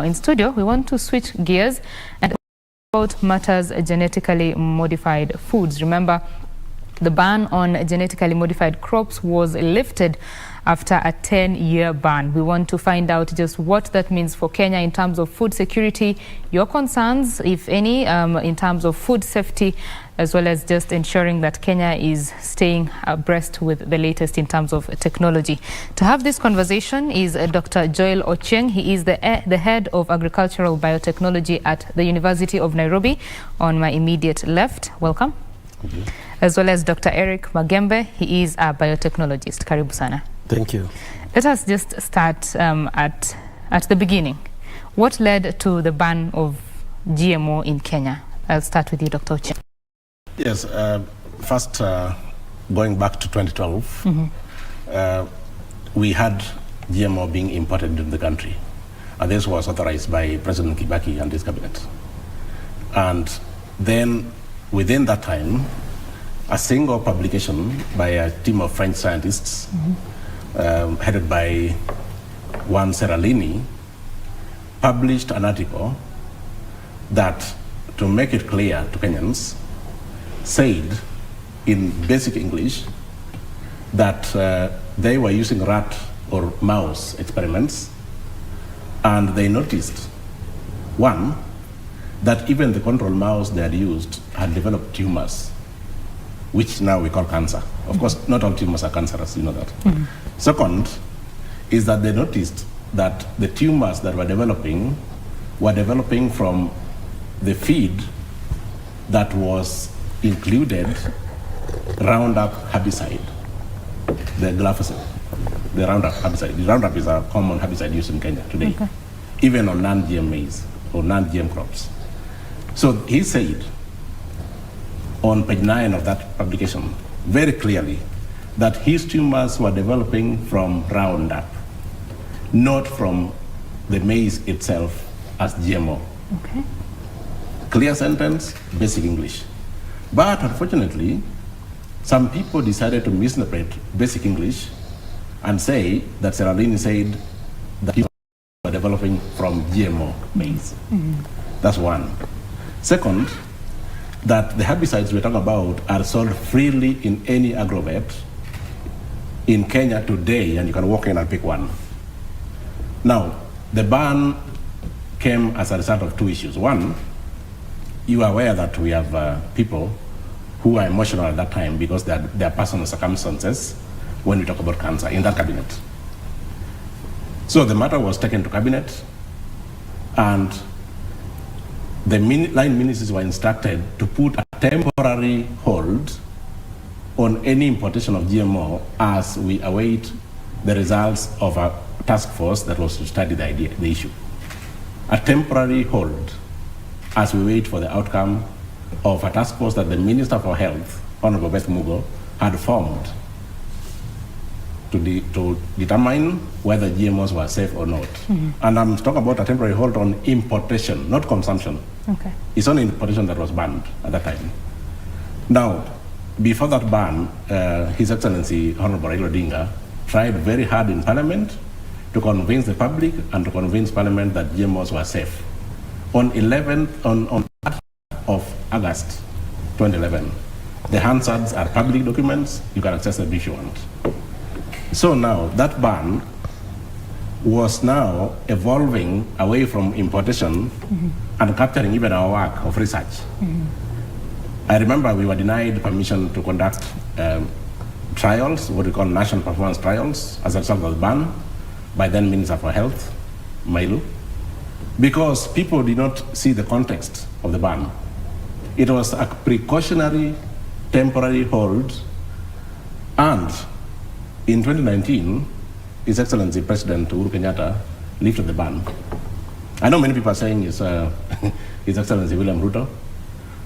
in studio, we want to switch gears and about matters genetically modified foods. Remember, the ban on genetically modified crops was lifted after a 10-year ban. We want to find out just what that means for Kenya in terms of food security, your concerns, if any, in terms of food safety, as well as just ensuring that Kenya is staying abreast with the latest in terms of technology. To have this conversation is Dr. Joel Ochieng. He is the head of agricultural biotechnology at the University of Nairobi on my immediate left. Welcome. Thank you. As well as Dr. Eric Magembe. He is a biotechnologist. Karibu sana. Thank you. Let us just start at the beginning. What led to the ban of GMO in Kenya? I'll start with you, Dr. Ochieng. Yes, first going back to 2012, we had GMO being imported into the country. And this was authorized by President Kibaki and his cabinet. And then within that time, a single publication by a team of French scientists headed by Juan Serralini published an article that, to make it clear to Kenyans, said in basic English that they were using rat or mouse experiments, and they noticed, one, that even the control mouse they had used had developed tumors, which now we call cancer. Of course, not all tumors are cancerous, you know that. Second is that they noticed that the tumors that were developing from the feed that was included Roundup herbicide, the glyphosate, the Roundup herbicide. The Roundup is a common herbicide used in Kenya today, even on non-GM maize or non-GM crops. So he said on page 9 of that publication very clearly that his tumors were developing from Roundup, not from the maize itself as GMO. Okay. Clear sentence, basic English. But unfortunately, some people decided to misinterpret basic English and say that Serralini said that he was developing from GMO maize. That's one. Second, that the herbicides we're talking about are sold freely in any agrovet in Kenya today, and you can walk in and pick one. Now, the ban came as a result of two issues. One, you are aware that we have people who are emotional at that time because their personal circumstances when we talk about cancer in that cabinet. So the matter was taken to cabinet, and the line ministers were instructed to put a temporary hold on any importation of GMO as we await the results of a task force that was to study the issue. A temporary hold as we wait for the outcome of a task force that the Minister for Health, Honorable Beth Mugo, had formed to determine whether GMOs were safe or not. And I'm talking about a temporary hold on importation, not consumption. Okay. It's only importation that was banned at that time. Now, before that ban, His Excellency Honorable Raila Odinga tried very hard in Parliament to convince the public and to convince Parliament that GMOs were safe. On 3rd of August 2011, the Hansards are public documents. You can access them if you want. So now that ban was now evolving away from importation and capturing even our work of research. I remember we were denied permission to conduct trials, what we call national performance trials, as a result of the ban by then Minister for Health, Mailu, because people did not see the context of the ban. It was a precautionary, temporary hold, and in 2019, His Excellency President Uhuru Kenyatta lifted the ban. I know many people are saying it's His Excellency William Ruto,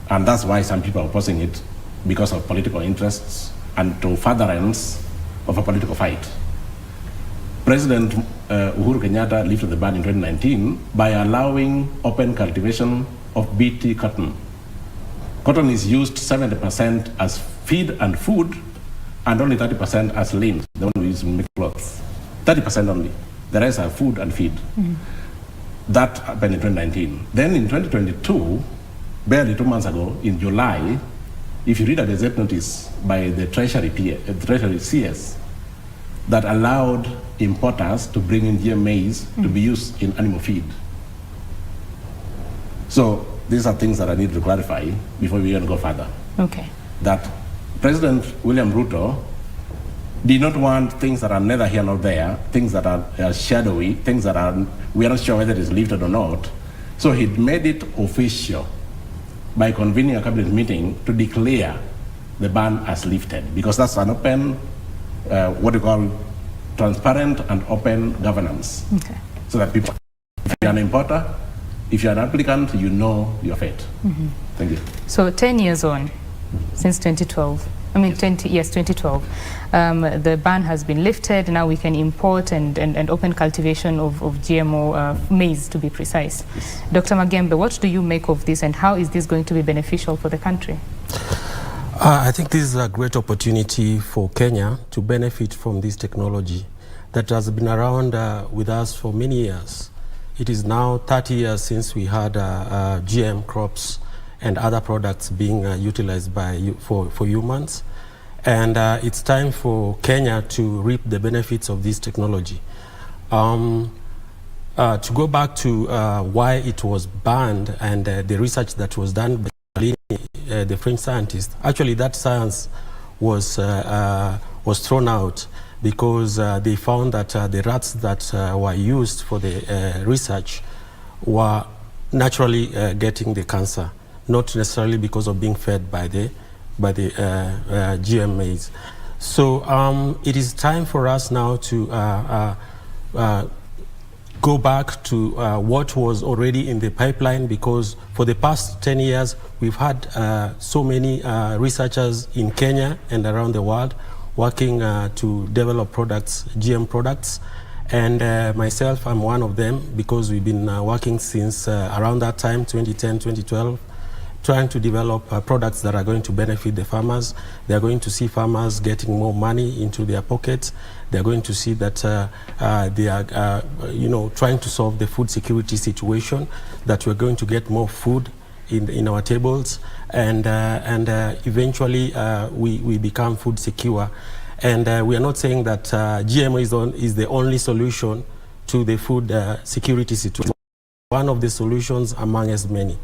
and that's why some people are opposing it, because of political interests and to furtherance of a political fight. President Uhuru Kenyatta lifted the ban in 2019 by allowing open cultivation of BT cotton. Cotton is used 70% as feed and food, and only 30% as lint, the one we use in make clothes. 30% only. The rest are food and feed. That happened in 2019. Then in 2022, barely 2 months ago, in July, if you read a Gazette notice by the Treasury CS that allowed importers to bring in GM maize to be used in animal feed. So these are things that I need to clarify before we even go further. Okay. That President William Ruto did not want things that are neither here nor there, things that are shadowy, things that we are not sure whether it is lifted or not. So he made it official by convening a cabinet meeting to declare the ban as lifted, because that's an open, what we call transparent and open governance. Okay. So that people, if you're an importer, if you're an applicant, you know your fate. Thank you. So 10 years on, since 2012, I mean, 2012. The ban has been lifted. Now we can import and open cultivation of GMO maize, to be precise. Yes. Dr. Magembe, what do you make of this, and how is this going to be beneficial for the country? I think this is a great opportunity for Kenya to benefit from this technology that has been around with us for many years. It is now 30 years since we had GM crops and other products being utilized for humans. And it's time for Kenya to reap the benefits of this technology. To go back to why it was banned and the research that was done by the French scientist, actually that science was thrown out because they found that the rats that were used for the research were naturally getting the cancer, not necessarily because of being fed by the GM maize. So it is time for us now to go back to what was already in the pipeline, because for the past 10 years we've had so many researchers in Kenya and around the world working to develop products, GM products. And myself, I'm one of them, because we've been working since around that time, 2010, 2012, trying to develop products that are going to benefit the farmers. They are going to see farmers getting more money into their pockets. They are going to see that they are, trying to solve the food security situation, that we're going to get more food in our tables, and eventually we become food secure. And we are not saying that GMO is the only solution to the food security situation. One of the solutions among as many.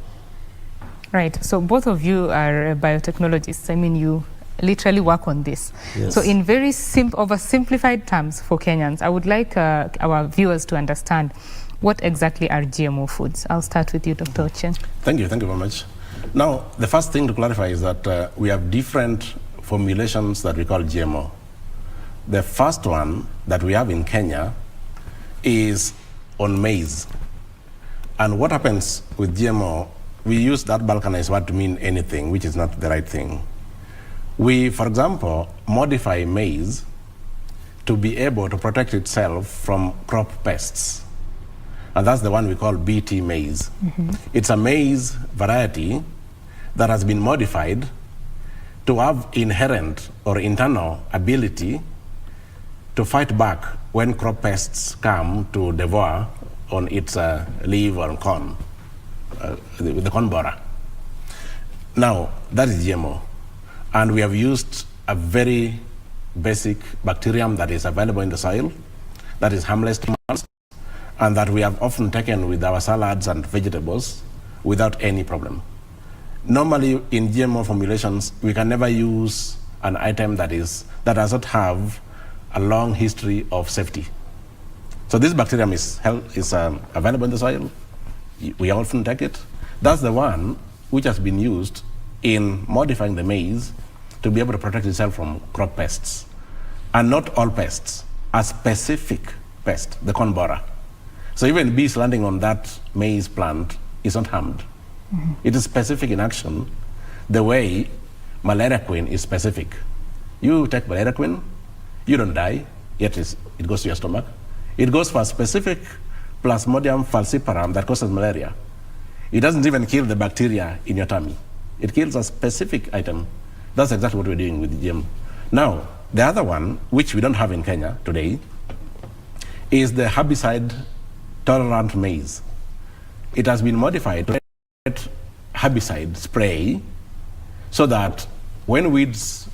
Right. So both of you are biotechnologists. I mean, you literally work on this. Yes. So in very oversimplified terms for Kenyans, I would like our viewers to understand what exactly are GMO foods. I'll start with you, Dr. Ochieng. Thank you very much. Now, the first thing to clarify is that we have different formulations that we call GMO. The first one that we have in Kenya is on maize. And what happens with GMO, we use that balkanized word to mean anything, which is not the right thing. We, for example, modify maize to be able to protect itself from crop pests. And that's the one we call BT maize. It's a maize variety that has been modified to have inherent or internal ability to fight back when crop pests come to devour on its leaf or corn, the corn borer. Now, that is GMO. And we have used a very basic bacterium that is available in the soil, that is harmless to man, and that we have often taken with our salads and vegetables without any problem. Normally, in GMO formulations, we can never use an item that does not have a long history of safety. So this bacterium is available in the soil. We often take it. That's the one which has been used in modifying the maize to be able to protect itself from crop pests. And not all pests, a specific pest, the corn borer. So even bees landing on that maize plant is not harmed. It is specific in action, the way malaria queen is specific. You take malaria queen, you don't die, yet it goes to your stomach. It goes for a specific Plasmodium falciparum that causes malaria. It doesn't even kill the bacteria in your tummy. It kills a specific item. That's exactly what we're doing with GM. Now, the other one, which we don't have in Kenya today, is the herbicide-tolerant maize. it has been modified to get herbicide spray so that when weeds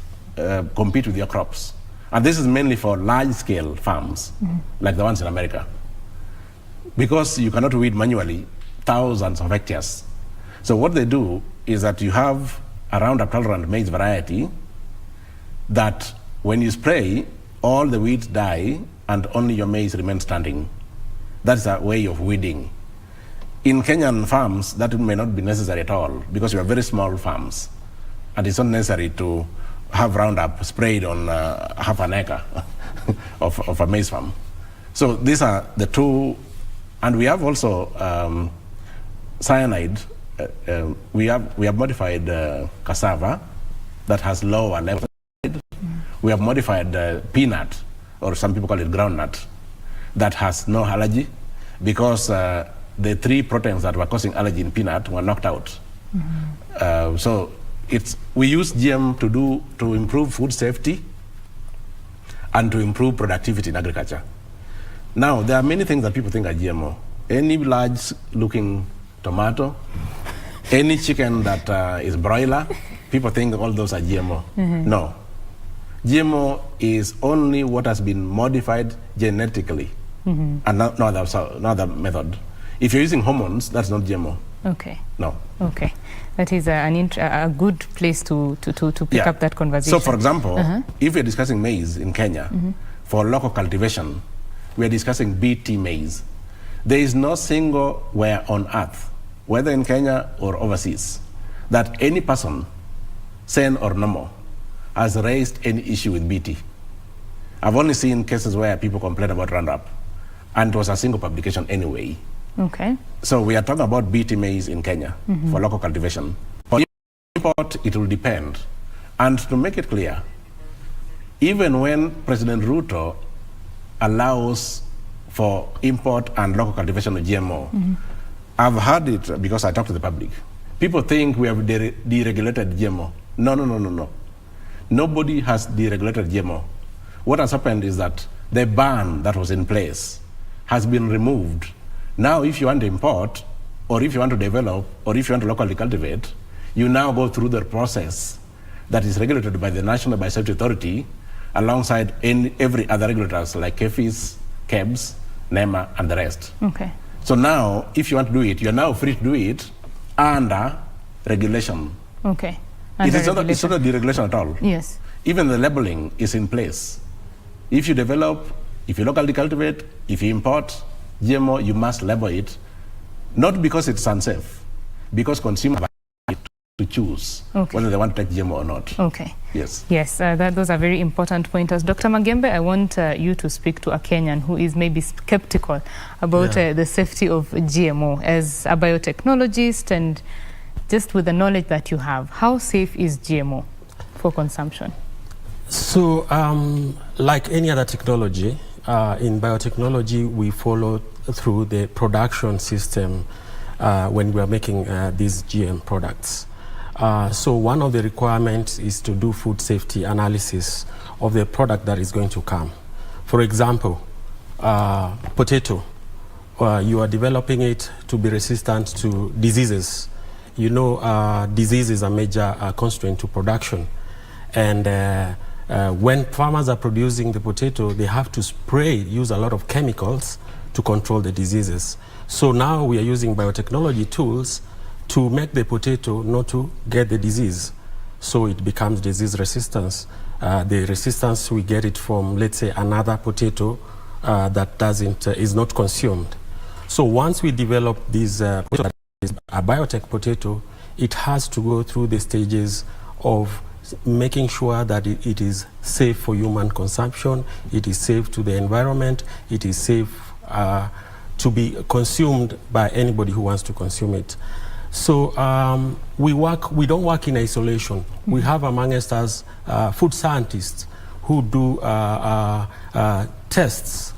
compete with your crops, and this is mainly for large-scale farms, like the ones in America, because you cannot weed manually thousands of hectares. So what they do is that you have a Roundup-tolerant maize variety that when you spray, all the weeds die and only your maize remains standing. That's a way of weeding. In Kenyan farms, that may not be necessary at all because you have very small farms, and it's not necessary to have Roundup sprayed on half an acre of a maize farm. So these are the two, and we have also cyanide. We have modified cassava that has lower level. We have modified peanut, or some people call it groundnut, that has no allergy because the 3 proteins that were causing allergy in peanut were knocked out. So we use GM to improve food safety and to improve productivity in agriculture. Now, there are many things that people think are GMO. Any large-looking tomato, any chicken that is broiler, people think all those are GMO. No. GMO is only what has been modified genetically, and no other method. If you're using hormones, that's not GMO. Okay. No. Okay. That is a good place to pick up that conversation. So, for example, if we're discussing maize in Kenya, for local cultivation, we're discussing BT maize. There is no single where on earth, whether in Kenya or overseas, that any person, sane or normal, has raised any issue with BT. I've only seen cases where people complain about Roundup, and it was a single publication anyway. Okay. So we are talking about BT maize in Kenya for local cultivation. For import, it will depend. And to make it clear, even when President Ruto allows for import and local cultivation of GMO, I've heard it because I talk to the public. People think we have deregulated GMO. No. Nobody has deregulated GMO. What has happened is that the ban that was in place has been removed. Now, if you want to import, or if you want to develop, or if you want to locally cultivate, you now go through the process that is regulated by the National Biosafety Authority alongside every other regulators like KFIS, KEBS, NEMA, and the rest. Okay. So now, if you want to do it, you're now free to do it under regulation. Okay. It's not a deregulation at all. Yes. Even the labeling is in place. If you develop, if you locally cultivate, if you import GMO, you must label it, not because it's unsafe, because consumers have a right to choose whether they want to take GMO or not. Okay. Yes. Yes, those are very important pointers. Dr. Magembe, I want you to speak to a Kenyan who is maybe skeptical about the safety of GMO. As a biotechnologist and just with the knowledge that you have, how safe is GMO for consumption? So, like any other technology, in biotechnology, we follow through the production system when we are making these GM products. So one of the requirements is to do food safety analysis of the product that is going to come. For example, potato, you are developing it to be resistant to diseases. You know, disease is a major constraint to production. And when farmers are producing the potato, they have to use a lot of chemicals to control the diseases. So now we are using biotechnology tools to make the potato not to get the disease. So it becomes disease resistance. The resistance, we get it from, let's say, another potato that is not consumed. So once we develop this a biotech potato, it has to go through the stages of making sure that it is safe for human consumption, it is safe to the environment, it is safe to be consumed by anybody who wants to consume it. So we don't work in isolation. We have amongst us food scientists who do tests,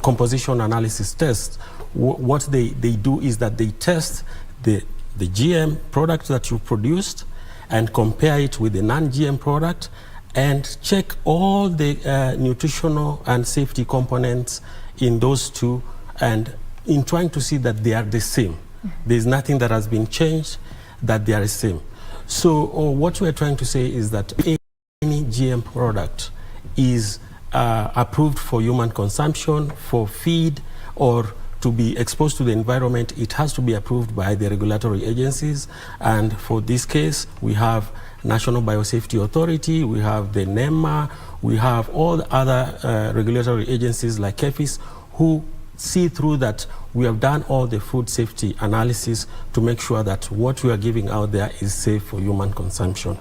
composition analysis tests. What they do is that they test the GM product that you produced and compare it with the non-GM product and check all the nutritional and safety components in those two and in trying to see that they are the same. There's nothing that has been changed, that they are the same. So what we're trying to say is that any GM product is approved for human consumption, for feed, or to be exposed to the environment, it has to be approved by the regulatory agencies. And for this case, we have National Biosafety Authority, we have the NEMA, we have all the other regulatory agencies like KBC who see through that we have done all the food safety analysis to make sure that what we are giving out there is safe for human consumption.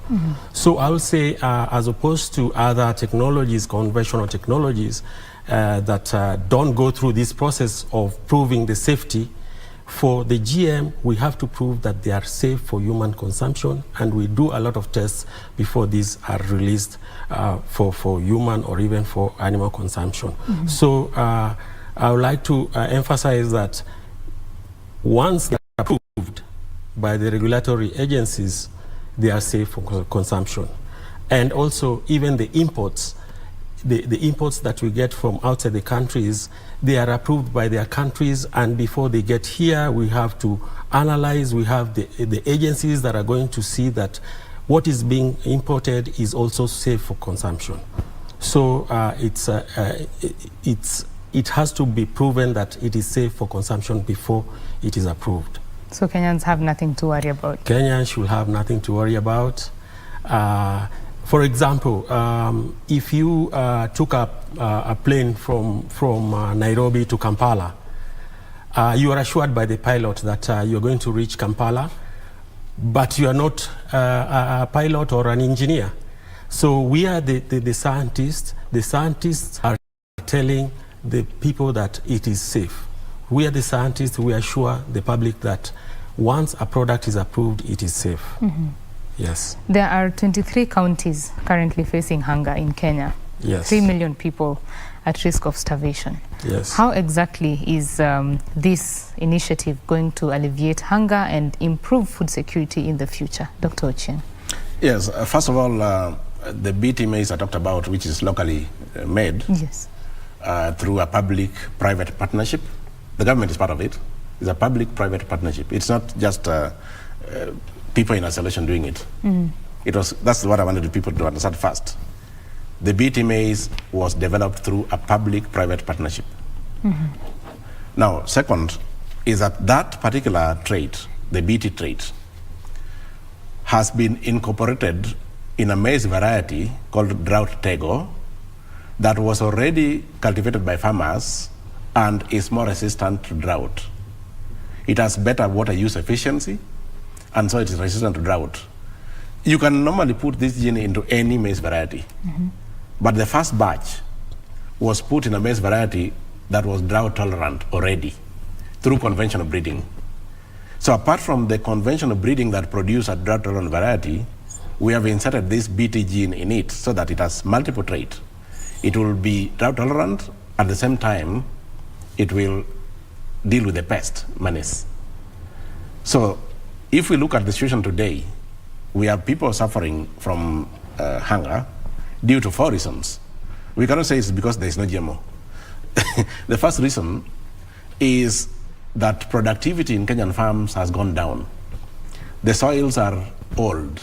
So I would say, as opposed to other technologies, conventional technologies, that don't go through this process of proving the safety, for the GM, we have to prove that they are safe for human consumption, and we do a lot of tests before these are released for human or even for animal consumption. So I would like to emphasize that once they are approved by the regulatory agencies, they are safe for consumption. And also, even the imports, the imports that we get from outside the countries, they are approved by their countries, and before they get here, we have to analyze. We have the agencies that are going to see that what is being imported is also safe for consumption. So it has to be proven that it is safe for consumption before it is approved. So Kenyans have nothing to worry about? Kenyans should have nothing to worry about. For example, if you took a plane from Nairobi to Kampala, you are assured by the pilot that you're going to reach Kampala, but you are not a pilot or an engineer. So we are the scientists. The scientists are telling the people that it is safe. We are the scientists. We assure the public that once a product is approved, it is safe. Yes. There are 23 counties currently facing hunger in Kenya. Yes. 3 million people at risk of starvation. Yes. How exactly is this initiative going to alleviate hunger and improve food security in the future? Dr. Ochieng. Yes. First of all, the BT maize I talked about, which is locally made, yes, through a public-private partnership. The government is part of it. It's a public-private partnership. It's not just people in isolation doing it. That's what I wanted people to understand first. The BT maize was developed through a public-private partnership. Now, second is that particular trait, the BT trait, has been incorporated in a maize variety called drought tego that was already cultivated by farmers and is more resistant to drought. It has better water use efficiency, and so it is resistant to drought. You can normally put this gene into any maize variety, but the first batch was put in a maize variety that was drought tolerant already through conventional breeding. So apart from the conventional breeding that produced a drought tolerant variety, we have inserted this BT gene in it so that it has multiple traits. It will be drought tolerant, at the same time, it will deal with the pest menace. So if we look at the situation today, we have people suffering from hunger due to 4 reasons. We cannot say it's because there is no GMO. The first reason is that productivity in Kenyan farms has gone down. The soils are old,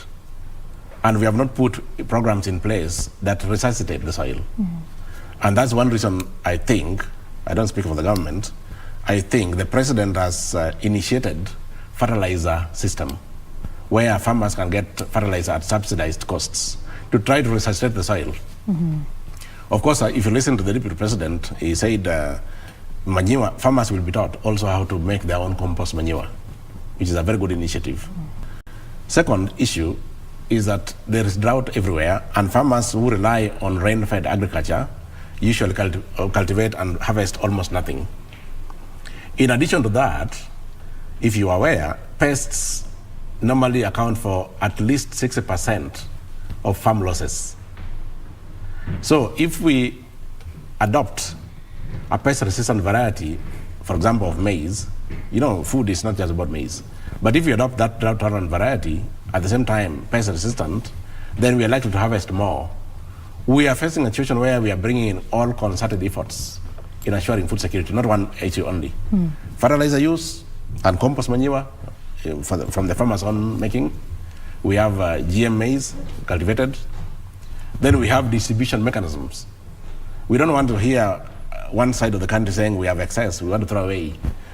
and we have not put programs in place that resuscitate the soil. And that's one reason I think, I don't speak for the government, I think the president has initiated fertilizer system where farmers can get fertilizer at subsidized costs to try to resuscitate the soil. Of course, if you listen to the deputy president, he said manure, farmers will be taught also how to make their own compost manure, which is a very good initiative. Second issue is that there is drought everywhere, and farmers who rely on rain-fed agriculture usually cultivate and harvest almost nothing. In addition to that, if you are aware, pests normally account for at least 60% of farm losses. So if we adopt a pest-resistant variety, for example, of maize, you know, food is not just about maize, but if you adopt that drought-tolerant variety, at the same time pest-resistant, then we are likely to harvest more. We are facing a situation where we are bringing in all concerted efforts in assuring food security, not one issue only. Fertilizer use and compost manure from the farmers' own making. We have GM maize cultivated. Then we have distribution mechanisms. We don't want to hear one side of the country saying we have excess, we want to throw away,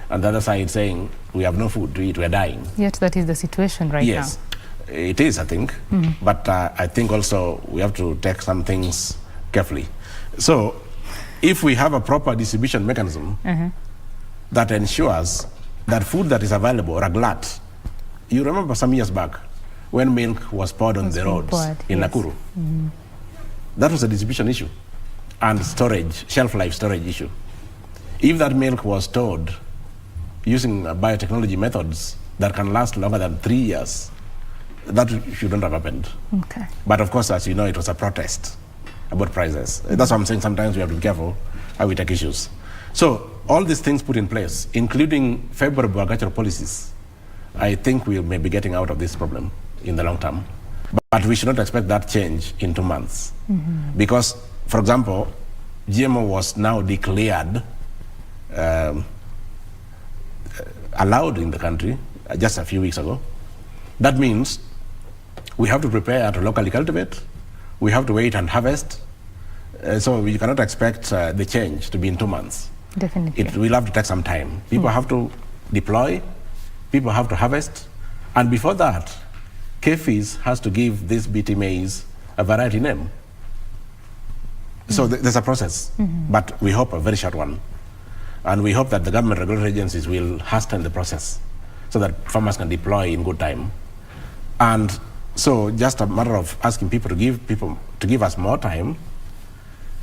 and the other side saying we have no food to eat, we're dying. Yet that is the situation right now. Yes, it is, I think. But I think also we have to take some things carefully. So if we have a proper distribution mechanism that ensures that food that is available, raglat, you remember some years back when milk was poured on the roads in Nakuru. That was a distribution issue and storage, shelf life storage issue. If that milk was stored using biotechnology methods that can last longer than 3 years, that shouldn't have happened. Okay. But of course, as you know, it was a protest about prices. That's why I'm saying sometimes we have to be careful how we take issues. So all these things put in place, including favorable agricultural policies, I think we may be getting out of this problem in the long term. But we should not expect that change in 2 months. Because, for example, GMO was now declared allowed in the country just a few weeks ago. That means we have to prepare to locally cultivate, we have to wait and harvest, so we cannot expect the change to be in 2 months. Definitely. It will have to take some time. People have to deploy, people have to harvest, and before that, KFIS has to give this BT maize a variety name. So there's a process, but we hope a very short one. And we hope that the government regulatory agencies will hasten the process so that farmers can deploy in good time. And so just a matter of asking people to give us more time,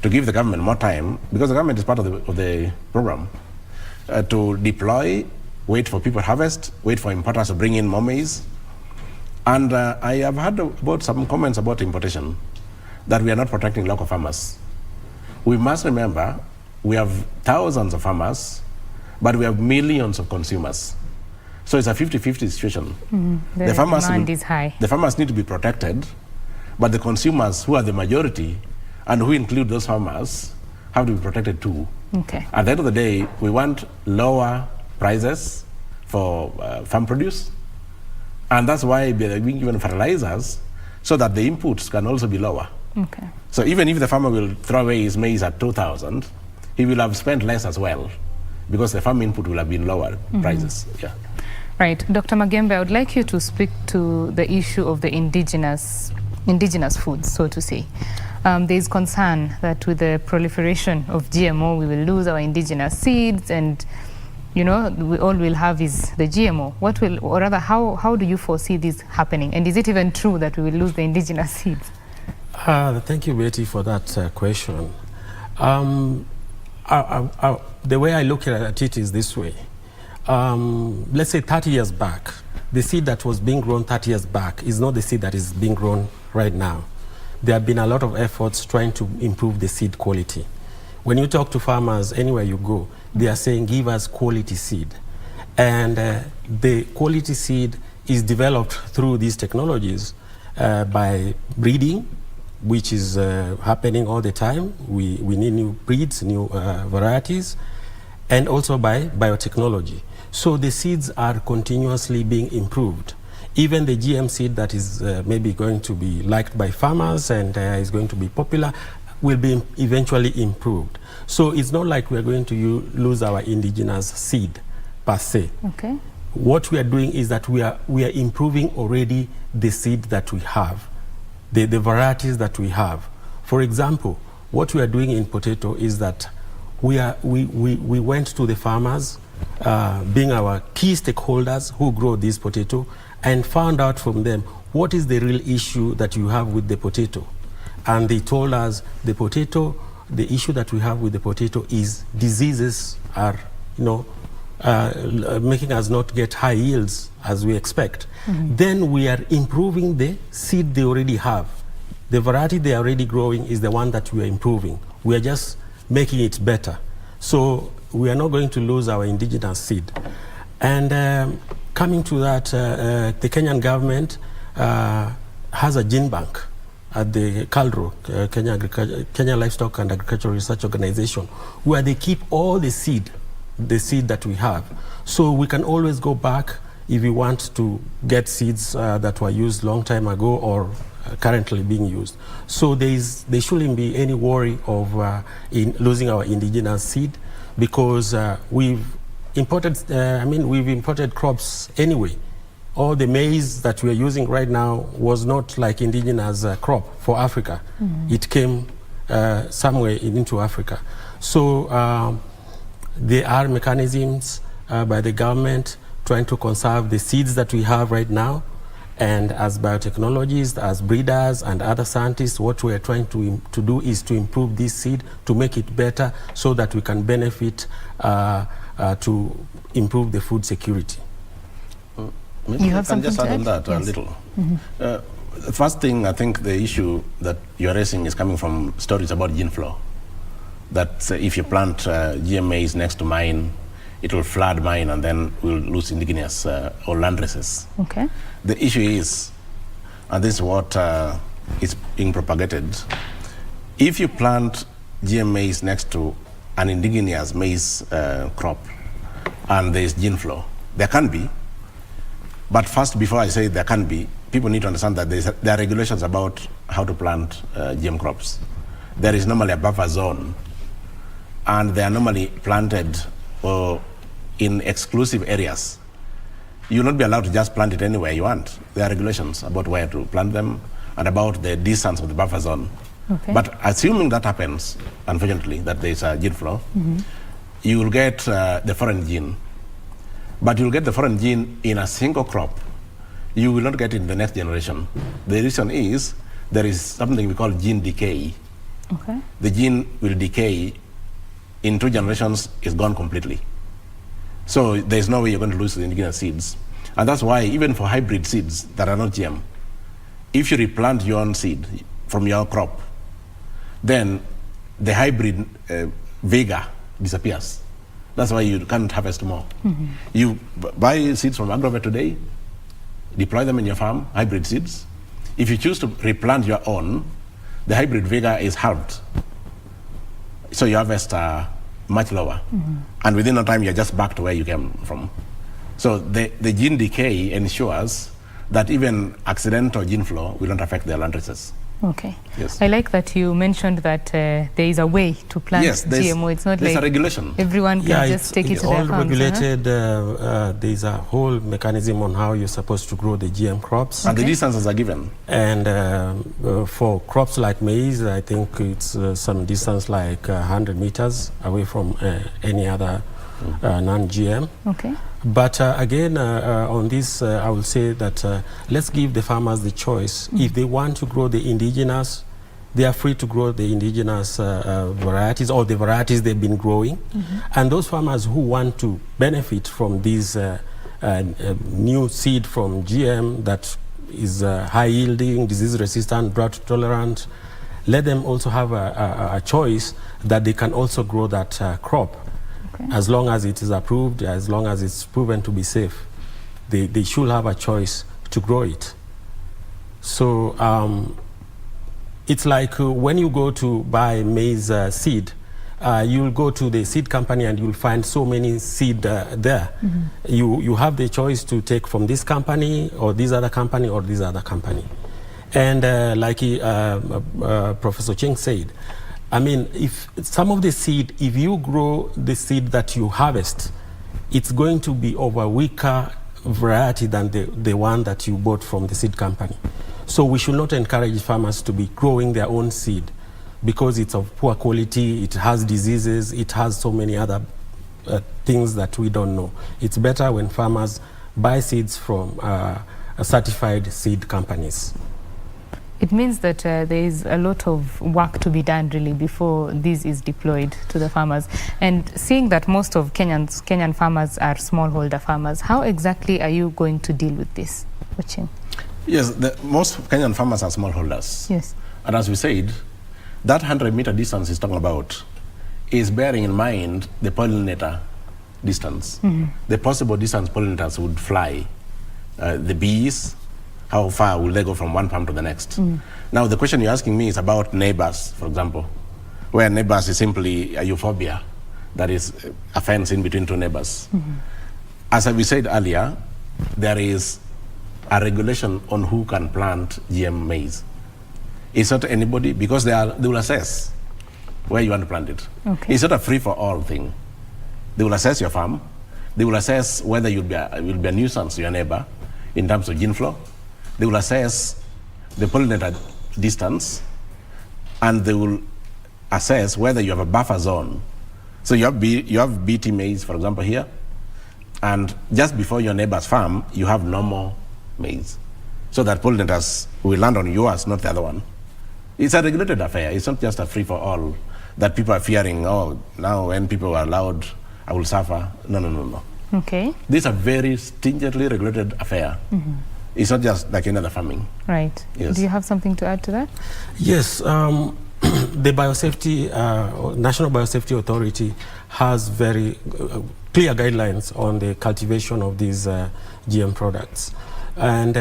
to give the government more time, because the government is part of the program, to deploy, wait for people to harvest, wait for importers to bring in more maize. And I have heard about some comments about importation, that we are not protecting local farmers. We must remember, we have thousands of farmers, but we have millions of consumers. So it's a 50-50 situation. The demand is high. The farmers need to be protected, but the consumers, who are the majority, and who include those farmers, have to be protected too. Okay. At the end of the day, we want lower prices for farm produce, and that's why they're being given fertilizers, so that the inputs can also be lower. Okay. So even if the farmer will throw away his maize at 2,000, he will have spent less as well, because the farm input will have been lower prices. Yeah. Right. Dr. Magembe, I would like you to speak to the issue of the indigenous foods, so to say. There is concern that with the proliferation of GMO, we will lose our indigenous seeds, and all we'll have is the GMO. Or rather, how do you foresee this happening? And is it even true that we will lose the indigenous seeds? Thank you, Betty, for that question. The way I look at it is this way. Let's say 30 years back, the seed that was being grown 30 years back is not the seed that is being grown right now. There have been a lot of efforts trying to improve the seed quality. When you talk to farmers anywhere you go, they are saying, give us quality seed. And the quality seed is developed through these technologies by breeding, which is happening all the time. We need new breeds, new varieties, and also by biotechnology. So the seeds are continuously being improved. Even the GM seed that is maybe going to be liked by farmers and is going to be popular will be eventually improved. So it's not like we're going to lose our indigenous seed per se. Okay. What we are doing is that we are improving already the seed that we have, the varieties that we have. For example, what we are doing in potato is that we went to the farmers, being our key stakeholders who grow this potato, and found out from them what is the real issue that you have with the potato. And they told us the issue that we have with the potato is diseases are, making us not get high yields as we expect. Then we are improving the seed they already have. The variety they are already growing is the one that we are improving. We are just making it better. So we are not going to lose our indigenous seed. And coming to that, the Kenyan government has a gene bank at the KALRO, Kenya Livestock and Agricultural Research Organization, where they keep all the seed that we have. So we can always go back if we want to get seeds that were used long time ago or currently being used. So there shouldn't be any worry of in losing our indigenous seed, because we've imported crops anyway. All the maize that we are using right now was not like indigenous crop for Africa. It came somewhere into Africa. So there are mechanisms by the government trying to conserve the seeds that we have right now. And as biotechnologists, as breeders and other scientists, what we are trying to do is to improve this seed, to make it better so that we can benefit to improve the food security. You have something to add on that a little. The first thing, I think the issue that you're raising is coming from stories about gene flow. That if you plant GM maize next to mine, it will flood mine and then we'll lose indigenous or land races. Okay. The issue is, and this is what is being propagated, if you plant GM maize next to an indigenous maize crop and there's gene flow, there can be. But first, before I say there can be, people need to understand that there are regulations about how to plant GM crops. There is normally a buffer zone, and they are normally planted in exclusive areas. You will not be allowed to just plant it anywhere you want. There are regulations about where to plant them and about the distance of the buffer zone. Okay. But assuming that happens, unfortunately, that there is a gene flow, you will get the foreign gene. But you'll get the foreign gene in a single crop. You will not get it in the next generation. The reason is there is something we call gene decay. Okay. The gene will decay in 2 generations, it's gone completely. So there's no way you're going to lose the indigenous seeds. And that's why even for hybrid seeds that are not GM, if you replant your own seed from your crop, then the hybrid vigor disappears. That's why you can't harvest more. You buy seeds from Agrovet today, deploy them in your farm, hybrid seeds. If you choose to replant your own, the hybrid vigor is halved. So you harvest much lower. And within no time, you're just back to where you came from. So the gene decay ensures that even accidental gene flow will not affect their land races. Okay. Yes. I like that you mentioned that there is a way to plant GMO. It's not there's like a regulation. Everyone can just take it to their farms. It's all regulated. There's a whole mechanism on how you're supposed to grow the GM crops. And the distances are given. And for crops like maize, I think it's some distance like 100 meters away from any other non-GM. Okay. But again, on this, I will say that let's give the farmers the choice. If they want to grow the indigenous, they are free to grow the indigenous varieties or the varieties they've been growing. And those farmers who want to benefit from this new seed from GM that is high yielding, disease resistant, drought tolerant, let them also have a choice that they can also grow that crop. Okay. As long as it is approved, as long as it's proven to be safe, they should have a choice to grow it. So it's like when you go to buy maize seed, you'll go to the seed company and you'll find so many seed there. You have the choice to take from this company or this other company or this other company. And like Professor Ochieng said, I mean, if some of the seed, if you grow the seed that you harvest, it's going to be of a weaker variety than the one that you bought from the seed company. So we should not encourage farmers to be growing their own seed because it's of poor quality, it has diseases, it has so many other things that we don't know. It's better when farmers buy seeds from certified seed companies. It means that there is a lot of work to be done really before this is deployed to the farmers. And seeing that most of Kenyan farmers are smallholder farmers, how exactly are you going to deal with this, Ochieng? Yes, most Kenyan farmers are smallholders. Yes. And as we said, that 100-meter distance he's talking about is bearing in mind the pollinator distance. The possible distance pollinators would fly, the bees how far will they go from one farm to the next? Now, the question you're asking me is about neighbors, for example, where neighbors is simply a euphoria, that is a fence in between two neighbors. As we said earlier, there is a regulation on who can plant GM maize. It's not anybody, because they will assess where you want to plant it. Okay. It's not a free-for-all thing. They will assess your farm. They will assess whether you'll be a nuisance to your neighbor in terms of gene flow. They will assess the pollinator distance, and they will assess whether you have a buffer zone. So you have BT maize, for example, here, and just before your neighbor's farm, you have normal maize. So that pollinators will land on yours, not the other one. It's a regulated affair. It's not just a free-for-all that people are fearing, oh, now when people are allowed, I will suffer. No. Okay. This is a very stringently regulated affair. It's not just like any other farming. Right. Yes. Do you have something to add to that? Yes. The Biosafety, National Biosafety Authority has very clear guidelines on the cultivation of these GM products. And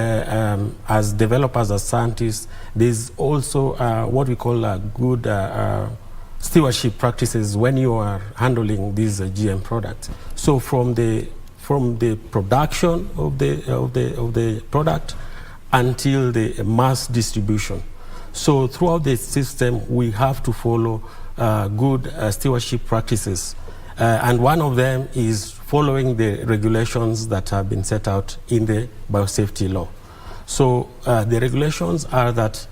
as developers, as scientists, there's also what we call good stewardship practices when you are handling these GM products. So from the production of the product until the mass distribution. So throughout the system, we have to follow good stewardship practices. And one of them is following the regulations that have been set out in the biosafety law. So the regulations are that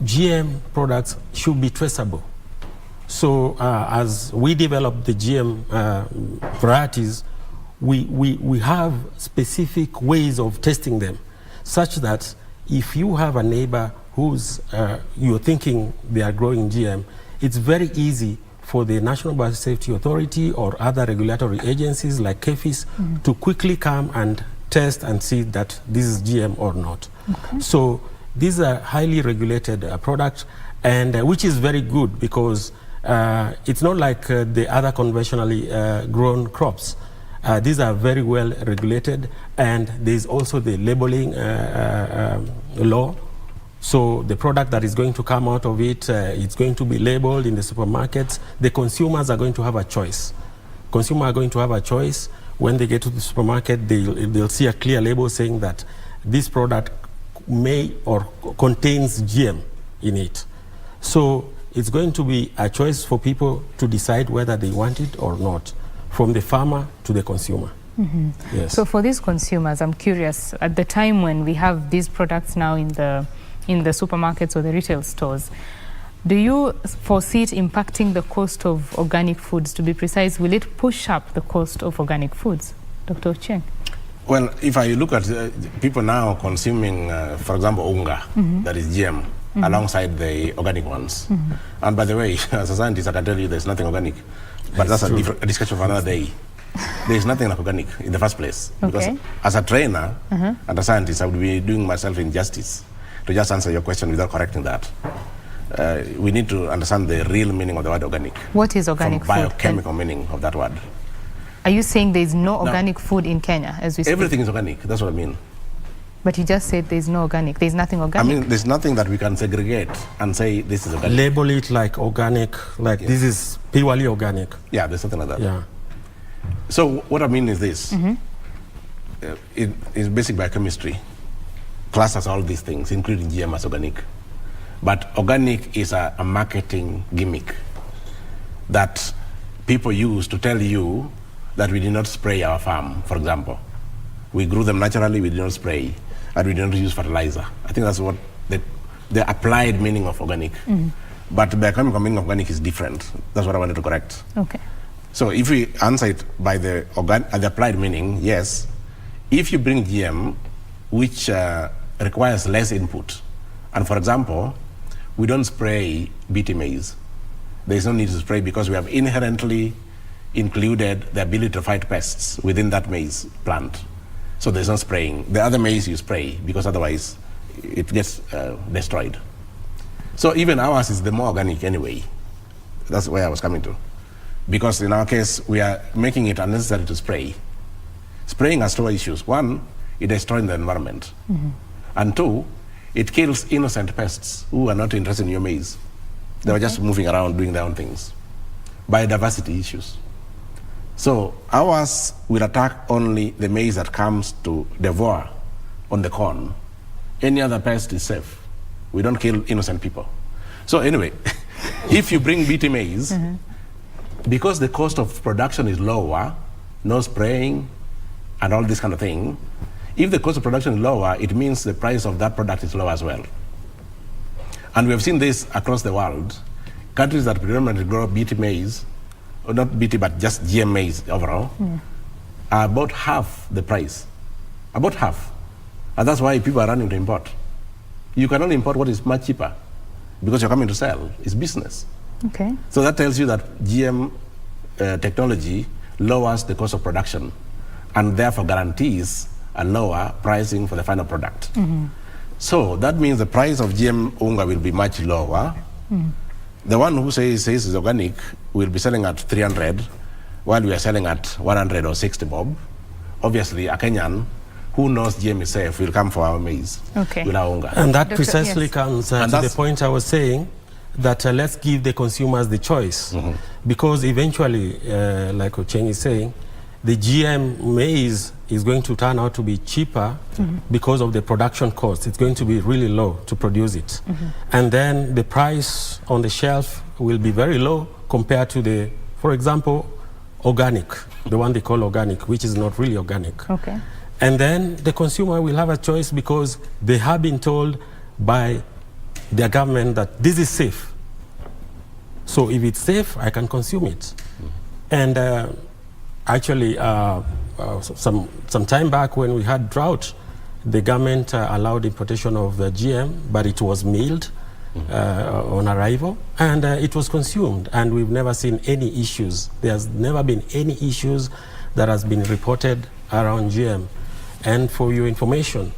GM products should be traceable. So as we develop the GM varieties, we have specific ways of testing them, such that if you have a neighbor who's you're thinking they are growing GM, it's very easy for the National Biosafety Authority or other regulatory agencies like KFIS to quickly come and test and see that this is GM or not. Okay. So these are highly regulated products, and which is very good, because it's not like the other conventionally grown crops. These are very well regulated, and there's also the labeling law. So the product that is going to come out of it, it's going to be labeled in the supermarkets. The consumers are going to have a choice. Consumers are going to have a choice. When they get to the supermarket, they'll see a clear label saying that this product may or contains GM in it. So it's going to be a choice for people to decide whether they want it or not, from the farmer to the consumer. Yes. So for these consumers, I'm curious, at the time when we have these products now in the supermarkets or the retail stores, do you foresee it impacting the cost of organic foods? To be precise, will it push up the cost of organic foods? Dr. Ochieng? Well, if I look at people now consuming, for example, unga, that is GM, alongside the organic ones. And by the way, as a scientist, I can tell you there's nothing organic. But that's a discussion for another day. There's nothing like organic in the first place. Because as a trainer and a scientist, I would be doing myself injustice to just answer your question without correcting that. We need to understand the real meaning of the word organic. What is organic food? Biochemical meaning of that word. Are you saying there's no organic food in Kenya as we speak? Everything is organic, that's what I mean. But you just said there's no organic, there's nothing organic. I mean, there's nothing that we can segregate and say this is organic. Label it like organic, like this is purely organic. Yeah, there's something like that. Yeah. So what I mean is this. It is basic biochemistry. Classes all these things, including GM as organic. But organic is a marketing gimmick that people use to tell you that we did not spray our farm, for example. We grew them naturally, we did not spray, and we did not use fertilizer. I think that's what the applied meaning of organic. But the biochemical meaning of organic is different. That's what I wanted to correct. Okay. So if we answer it by the applied meaning, yes. If you bring GM, which requires less input, and for example, we don't spray BT maize. There is no need to spray because we have inherently included the ability to fight pests within that maize plant. So there's no spraying. The other maize you spray because otherwise it gets destroyed. So even ours is the more organic anyway. That's where I was coming to. Because in our case, we are making it unnecessary to spray. Spraying has two issues. One, it destroys the environment. And two, it kills innocent pests who are not interested in your maize. They were just moving around doing their own things. Biodiversity issues. So ours will attack only the maize that comes to devour on the corn. Any other pest is safe. We don't kill innocent people. So anyway, if you bring BT maize, because the cost of production is lower, no spraying and all this kind of thing, if the cost of production is lower, it means the price of that product is lower as well. And we have seen this across the world. Countries that predominantly grow BT maize, or not BT, but just GM maize overall, are about half the price. About half. And that's why people are running to import. You can only import what is much cheaper because you're coming to sell. It's business. Okay. So that tells you that GM technology lowers the cost of production and therefore guarantees a lower pricing for the final product. So that means the price of GM unga will be much lower. The one who says it's organic will be selling at 300 while we are selling at 100 or 60 bob. Obviously, a Kenyan who knows GM is safe will come for our maize with our unga. And that precisely comes to the point I was saying, that let's give the consumers the choice. Because eventually, like Ochieng is saying, the GM maize is going to turn out to be cheaper because of the production cost. It's going to be really low to produce it. And then the price on the shelf will be very low compared to the, for example, organic, the one they call organic, which is not really organic. Okay. And then the consumer will have a choice because they have been told by their government that this is safe. So if it's safe, I can consume it. And actually, some time back when we had drought, the government allowed importation of GM, but it was milled on arrival, and it was consumed. And we've never seen any issues. There's never been any issues that has been reported around GM. And for your information,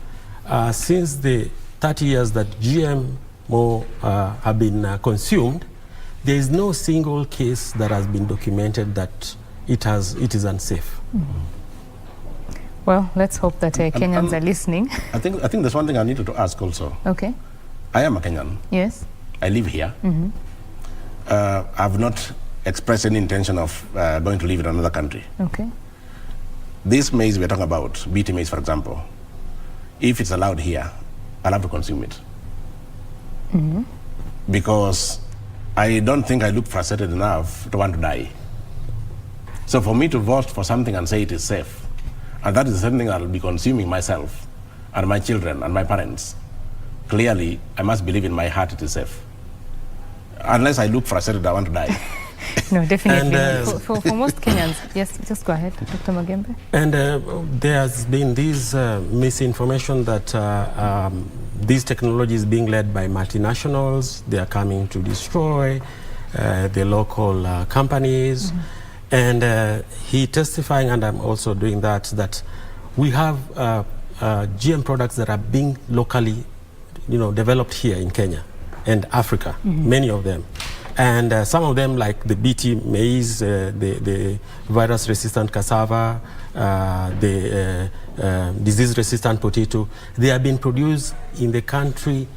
since the 30 years that GMO have been consumed, there is no single case that has been documented that it is unsafe. Well, let's hope that Kenyans are listening. I think there's one thing I need to ask also. Okay. I am a Kenyan. Yes. I live here. I've not expressed any intention of going to live in another country. Okay. This maize we're talking about, BT maize, for example, if it's allowed here, I'll have to consume it. Because I don't think I look frustrated enough to want to die. So for me to vote for something and say it is safe, and that is something I'll be consuming myself and my children and my parents, clearly I must believe in my heart it is safe. Unless I look frustrated, I want to die. No, definitely. And, for most Kenyans, yes, just go ahead, Dr. Magembe. And there's been this misinformation that this technology is being led by multinationals. They are coming to destroy the local companies. And he testifying, and I'm also doing that we have GM products that are being locally, developed here in Kenya and Africa, many of them. And some of them, like the BT maize, the virus-resistant cassava, the disease-resistant potato, they have been produced in the country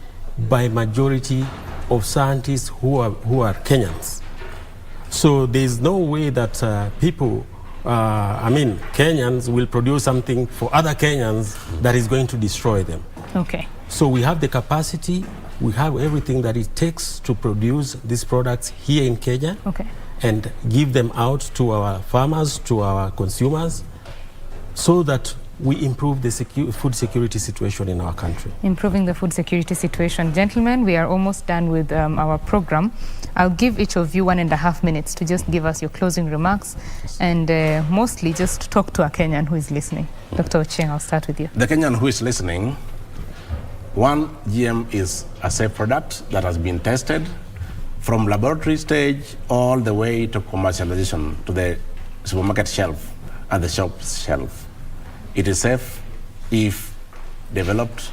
by majority of scientists who are Kenyans. So there's no way that Kenyans will produce something for other Kenyans that is going to destroy them. Okay. So we have the capacity, we have everything that it takes to produce these products here in Kenya, and give them out to our farmers, to our consumers, so that we improve the food security situation in our country. Improving the food security situation. Gentlemen, we are almost done with our program. I'll give each of you 1.5 minutes to just give us your closing remarks, and mostly just talk to a Kenyan who is listening. Dr. Ochieng, I'll start with you. The Kenyan who is listening, one, GM is a safe product that has been tested from laboratory stage all the way to commercialization, to the supermarket shelf and the shop shelf. It is safe if developed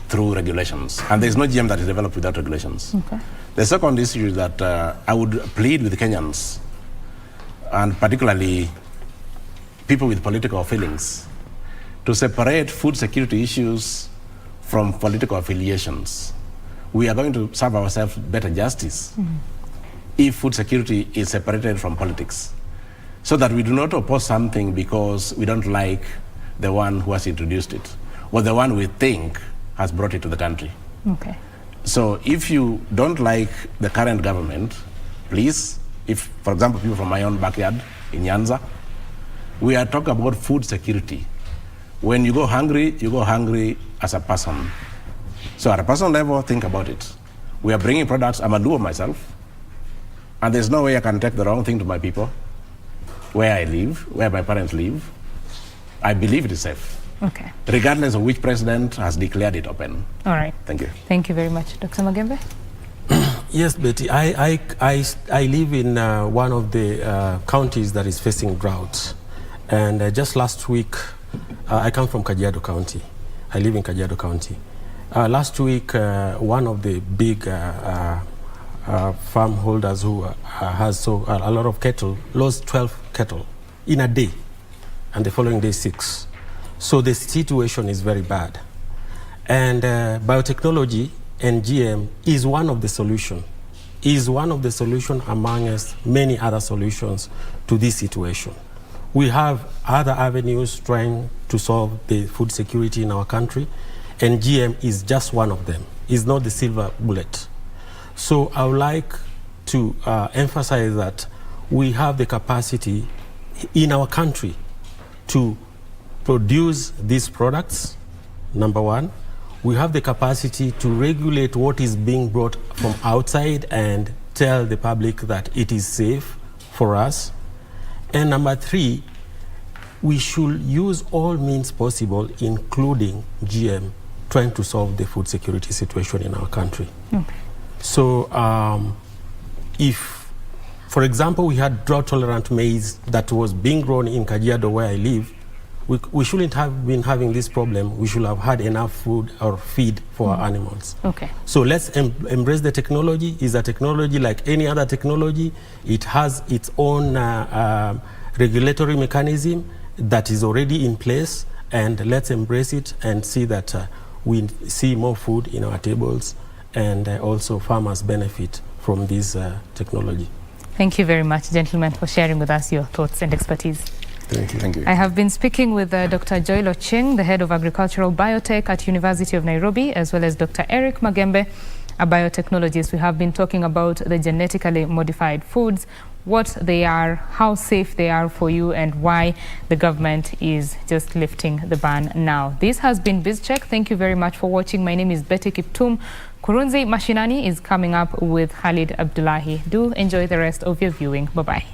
through regulations. And there's no GM that is developed without regulations. Okay. The second issue is that I would plead with the Kenyans, and particularly people with political feelings, to separate food security issues from political affiliations, we are going to serve ourselves better justice if food security is separated from politics, so that we do not oppose something because we don't like the one who has introduced it or the one we think has brought it to the country. Okay. So if you don't like the current government, please, if, for example, people from my own backyard in Nyanza, we are talking about food security. When you go hungry as a person. So at a personal level, think about it. We are bringing products, I'm a doer myself, and there's no way I can take the wrong thing to my people, where I live, where my parents live. I believe it is safe. Okay. Regardless of which president has declared it open. All right. Thank you. Thank you very much. Dr. Magembe? Yes, Betty. I live in one of the counties that is facing drought. And just last week, I come from Kajiado County. I live in Kajiado County. Last week, one of the big farm holders who has a lot of cattle lost 12 cattle in a day, and the following day 6. So the situation is very bad. And biotechnology and GM is one of the solutions. Is one of the solutions amongst many other solutions to this situation. We have other avenues trying to solve the food security in our country, and GM is just one of them. It's not the silver bullet. So I would like to emphasize that we have the capacity in our country to produce these products, number one. We have the capacity to regulate what is being brought from outside and tell the public that it is safe for us. And number 3, we should use all means possible, including GM, trying to solve the food security situation in our country. Okay. So if, for example, we had drought-tolerant maize that was being grown in Kajiado where I live, we shouldn't have been having this problem. We should have had enough food or feed for our animals. Okay. So let's embrace the technology. It's a technology like any other technology. It has its own regulatory mechanism that is already in place, and let's embrace it and see that we see more food in our tables, and also farmers benefit from this technology. Thank you very much, gentlemen, for sharing with us your thoughts and expertise. Thank you. Thank you. I have been speaking with Dr. Joel Ochieng, the head of agricultural biotech at University of Nairobi, as well as Dr. Eric Magembe, a biotechnologist. We have been talking about the genetically modified foods, what they are, how safe they are for you, and why the government is just lifting the ban now. This has been BizCheck. Thank you very much for watching. My name is Betty Kiptum. Kurunzi Mashinani is coming up with Khalid Abdullahi. Do enjoy the rest of your viewing. Bye-bye.